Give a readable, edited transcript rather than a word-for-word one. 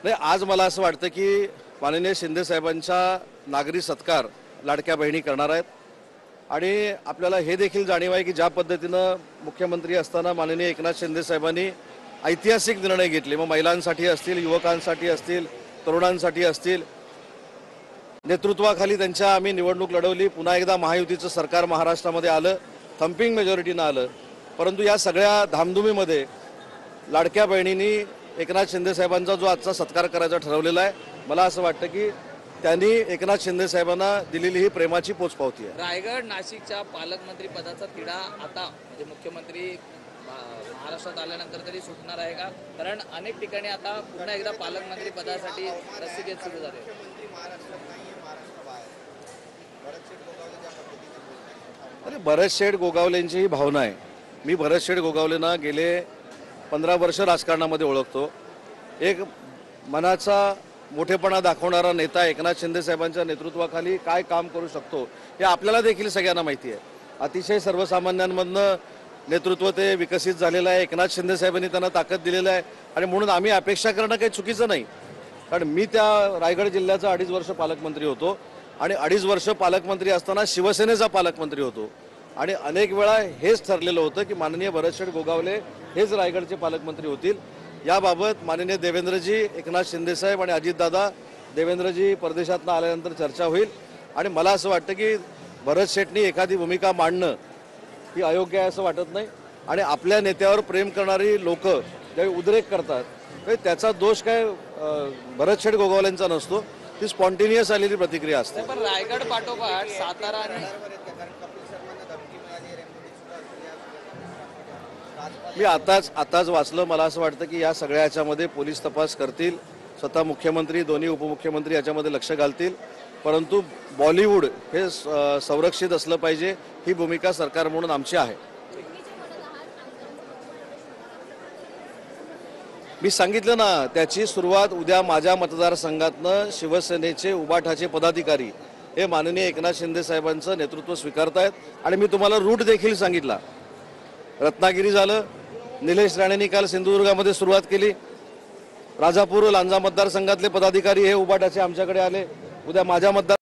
नाही, आज मला असं वाटतं की माननीय शिंदे साहेबांचा नागरी सत्कार लाडक्या बहिणी करणार आहेत आणि आपल्याला हे देखील जाणीव आहे की ज्या पद्धतीनं मुख्यमंत्री असताना माननीय एकनाथ शिंदे साहेबांनी ऐतिहासिक निर्णय घेतले, मग महिलांसाठी असतील, युवकांसाठी असतील, तरुणांसाठी असतील, नेतृत्वाखाली त्यांच्या आम्ही निवडणूक लढवली, पुन्हा एकदा महायुतीचं सरकार महाराष्ट्रामध्ये आलं, थम्पिंग मेजॉरिटीनं आलं. परंतु या सगळ्या धामधुमीमध्ये लाडक्या बहिणींनी एकनाथ शिंदे साहेबांचा जो आजचा सत्कार करायचा ठरवलेला आहे, मला असं वाटतं की त्यांनी एकनाथ शिंदे साहेबांना दिलेली ही प्रेमाची पोचपावती आहे. रायगड नाशिकच्या पालकमंत्री पदाचा तिढा आता म्हणजे मुख्यमंत्री महाराष्ट्रात आल्यानंतर तरी सुटणार आहे का? कारण अनेक ठिकाणी आता पुन्हा एकदा पालकमंत्री पदासाठी रस्सीखेच सुरू झाले. अरे, भरत शेठ गोगावलेंची ही भावना आहे. मी भरत शेठ गोगावलेंना गेले 15 वर्ष राजकारणामध्ये ओळखतो. एक मनाचा मोठेपणा दाखवणारा नेता एकनाथ शिंदे साहेबांच्या नेतृत्वाखाली काय काम करू शकतो हे आपल्याला देखील सगळ्यांना माहिती आहे. अतिशय सर्वसामान्यांमधनं नेतृत्व ते विकसित झालेलं आहे. एकनाथ शिंदे साहेबांनी त्यांना ताकद दिलेलं आहे आणि म्हणून आम्ही अपेक्षा करणं काही चुकीचं नाही. कारण मी त्या रायगड जिल्ह्याचा 2.5 वर्ष पालकमंत्री होतो आणि 2.5 वर्ष पालकमंत्री असताना शिवसेनेचा पालकमंत्री होतो आणि अनेक वेळा हेच ठरलेलं होतं की माननीय भरतशेठ गोगावले हेच रायगडचे पालकमंत्री होतील. याबाबत माननीय देवेंद्रजी, एकनाथ शिंदे साहेब आणि अजितदादा, देवेंद्रजी परदेशातनं आल्यानंतर चर्चा होईल आणि मला असं वाटतं की भरत शेठनी एखादी भूमिका मांडणं ही अयोग्य आहे असं वाटत नाही. आणि आपल्या नेत्यावर प्रेम करणारी लोक ज्यावेळी उद्रेक करतात त्याचा दोष काय भरत शेठ गोगावलेंचा नसतो, ती स्पॉन्टेनियस आलेली प्रतिक्रिया असते. पण रायगड पाठोपाठ सातारा आणि मी आताच वाचलं. मला असं वाटतं की या सगळ्या ह्याच्यामध्ये पोलीस तपास करतील, स्वतः मुख्यमंत्री, दोन्ही उपमुख्यमंत्री याच्यामध्ये लक्ष घालतील. परंतु बॉलिवूड हे संरक्षित असलं पाहिजे, ही भूमिका सरकार म्हणून आमची आहे. मी सांगितलं ना, त्याची सुरुवात उद्या माझ्या मतदारसंघातनं शिवसेनेचे उबाठाचे पदाधिकारी हे माननीय एकनाथ शिंदे साहेबांचं नेतृत्व स्वीकारतायत आणि मी तुम्हाला रूट देखील सांगितला. रत्नागिरी झालं, निलेश राणेंनी काल सिंधुदुर्गामध्ये सुरुवात केली, राजापूर लांजा मतदारसंघातले पदाधिकारी हे उबाटाचे आमच्याकडे आले, उद्या माझ्या मतदार